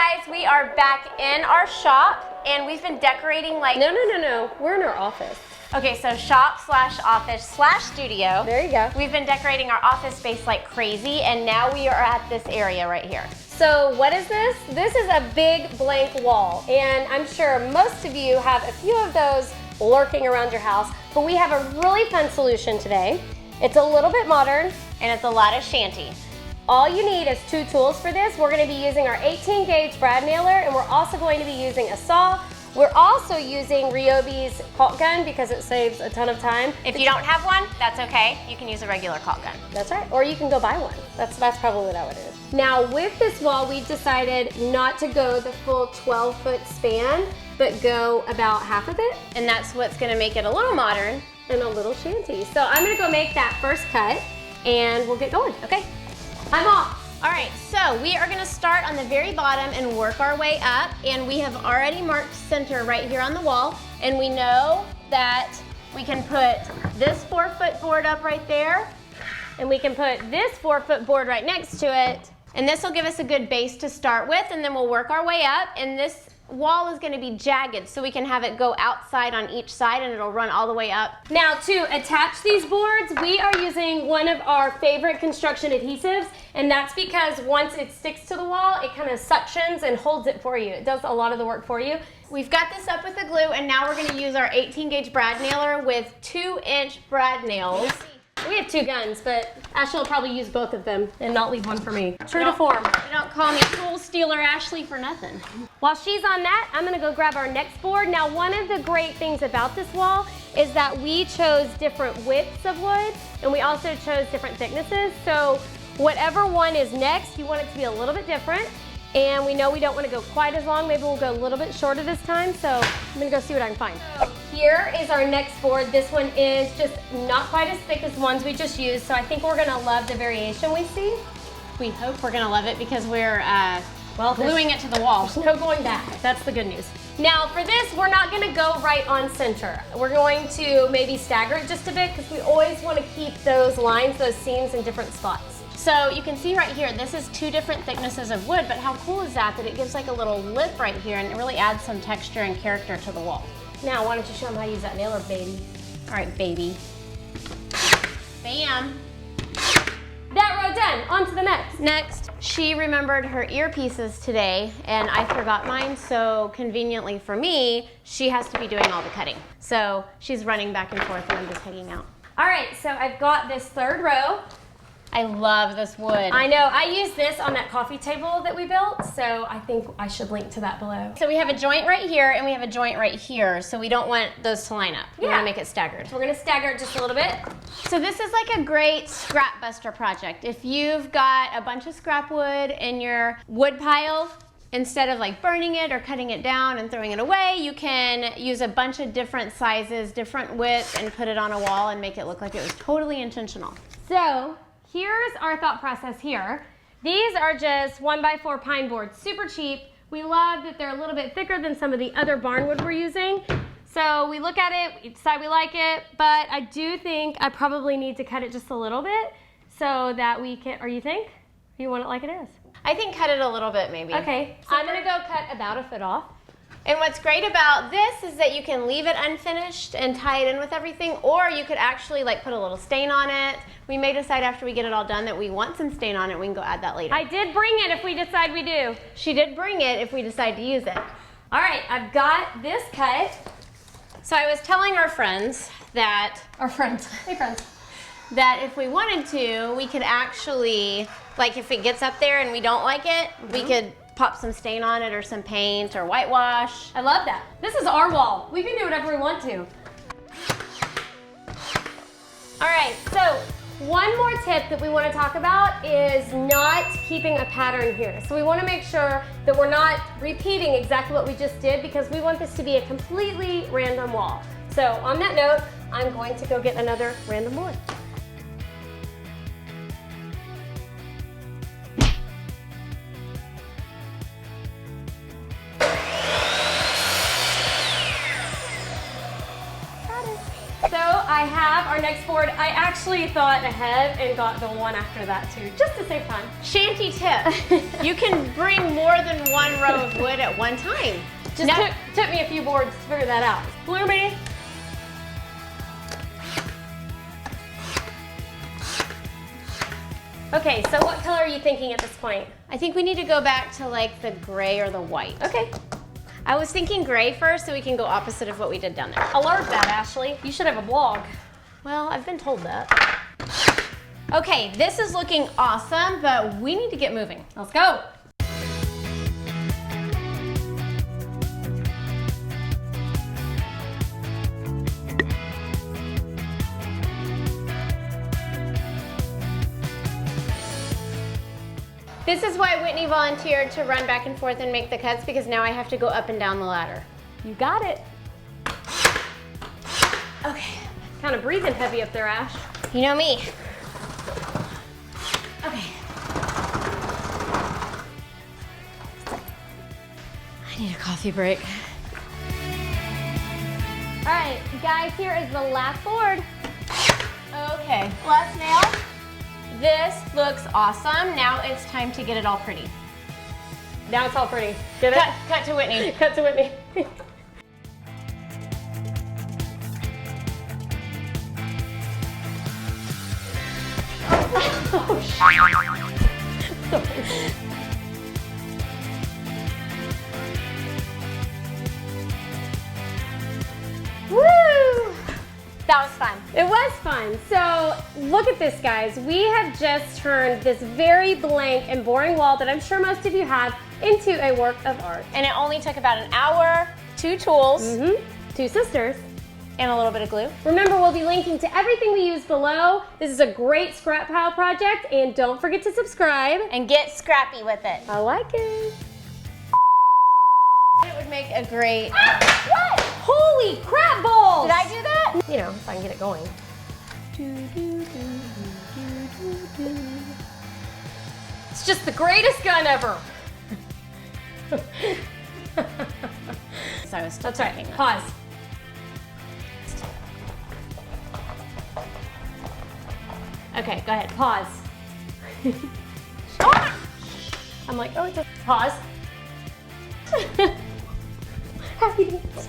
guys, we are back in our shop and we've been decorating like... No. We're in our office. Okay, so shop slash office slash studio. There you go. We've been decorating our office space like crazy and now we are at this area right here. So what is this? This is a big blank wall. And I'm sure most of you have a few of those lurking around your house, but we have a really fun solution today. It's a little bit modern. And it's a lot of shanty. All you need is 2 tools for this. We're gonna be using our 18 gauge brad nailer and we're also going to be using a saw. We're also using Ryobi's caulk gun because it saves a ton of time. If you don't have one, that's okay. You can use a regular caulk gun. That's right, or you can go buy one. That's probably what I would do. Now with this wall, we decided not to go the full 12-foot span, but go about half of it. And that's what's gonna make it a little modern. And a little shanty. So I'm gonna go make that first cut and we'll get going. Okay. I'm off. All right, so we are gonna start on the very bottom and work our way up. And we have already marked center right here on the wall. And we know that we can put this 4-foot board up right there. And we can put this 4-foot board right next to it. And this will give us a good base to start with, and then we'll work our way up. And this wall is gonna be jagged, so we can have it go outside on each side and it'll run all the way up. Now to attach these boards, we are using one of our favorite construction adhesives, and that's because once it sticks to the wall, it kind of suctions and holds it for you. It does a lot of the work for you. We've got this up with the glue, and now we're gonna use our 18 gauge brad nailer with 2-inch brad nails. We have 2 guns, but Ashley will probably use both of them and not leave one for me. True to form. You don't call me tool stealer Ashley for nothing. While she's on that, I'm gonna go grab our next board. Now, one of the great things about this wall is that we chose different widths of wood, and we also chose different thicknesses. So whatever one is next, you want it to be a little bit different. And we know we don't want to go quite as long. Maybe we'll go a little bit shorter this time. So I'm gonna go see what I can find. So here is our next board. This one is just not quite as thick as the ones we just used. So I think we're gonna love the variation we see. We hope we're gonna love it because we're gluing it to the wall. There's no going back. That's the good news. Now for this, we're not gonna go right on center. We're going to maybe stagger it just a bit because we always want to keep those lines, those seams in different spots. So you can see right here, this is 2 different thicknesses of wood, but how cool is that it gives like a little lip right here and it really adds some texture and character to the wall. Now, why don't you show them how to use that nailer, baby? All right, baby. Bam. That row done, on to the next. Next, she remembered her earpieces today and I forgot mine, so conveniently for me, she has to be doing all the cutting. So she's running back and forth and I'm just hanging out. All right, so I've got this 3rd row. I love this wood. I know, I used this on that coffee table that we built, so I think I should link to that below. So we have a joint right here and we have a joint right here, so we don't want those to line up. We want to make it staggered. So we're gonna stagger it just a little bit. So this is like a great scrap buster project. If you've got a bunch of scrap wood in your wood pile, instead of like burning it or cutting it down and throwing it away, you can use a bunch of different sizes, different widths, and put it on a wall and make it look like it was totally intentional. So, here's our thought process here. These are just 1x4 pine boards, super cheap. We love that they're a little bit thicker than some of the other barnwood we're using. So we look at it, we decide we like it, but I do think I probably need to cut it just a little bit so that we can, or you think? Or you want it like it is? I think cut it a little bit maybe. Okay, so I'm gonna go cut about 1 foot off. And what's great about this is that you can leave it unfinished and tie it in with everything, or you could actually like put a little stain on it. We may decide after we get it all done that we want some stain on it. We can go add that later. I did bring it if we decide we do. She did bring it if we decide to use it. All right, I've got this cut. So I was telling our friends that, Hey friends. that if we wanted to, we could actually, like if it gets up there and we don't like it, we could pop some stain on it or some paint or whitewash. I love that. This is our wall. We can do whatever we want to. All right, so one more tip that we want to talk about is not keeping a pattern here. So we want to make sure that we're not repeating exactly what we just did because we want this to be a completely random wall. So on that note, I'm going to go get another random board. So I have our next board. I actually thought ahead and got the one after that too, just to save time. Shanty tip, you can bring more than 1 row at one time. Just took me a few boards to figure that out. Bloomy. Okay, so what color are you thinking at this point? I think we need to go back to like the gray or the white. Okay. I was thinking gray first so we can go opposite of what we did down there. I learned that, Ashley. You should have a blog. Well, I've been told that. Okay, this is looking awesome, but we need to get moving. Let's go. This is why Whitney volunteered to run back and forth and make the cuts, because now I have to go up and down the ladder. You got it. Okay. Kind of breathing heavy up there, Ash. You know me. Okay. I need a coffee break. All right, guys, here is the last board. Okay, last nail. This looks awesome. Now it's time to get it all pretty. Now it's all pretty. Get it? Cut to Whitney. Cut to Whitney. Oh, Woo! That was fun. It was fun. So look at this, guys. We have just turned this very blank and boring wall that I'm sure most of you have into a work of art. And it only took about an hour, 2 tools, Two sisters. and a little bit of glue. Remember, we'll be linking to everything we use below. This is a great scrap pile project, and don't forget to subscribe. And get scrappy with it. I like it. It would make a great... What? Holy crap balls! Did I do that? You know, if I can get it going. It's just the greatest gun ever. So I was still That's right. typing that. Pause. Okay, go ahead. Pause. I'm like, oh, it's a pause. Happy dance.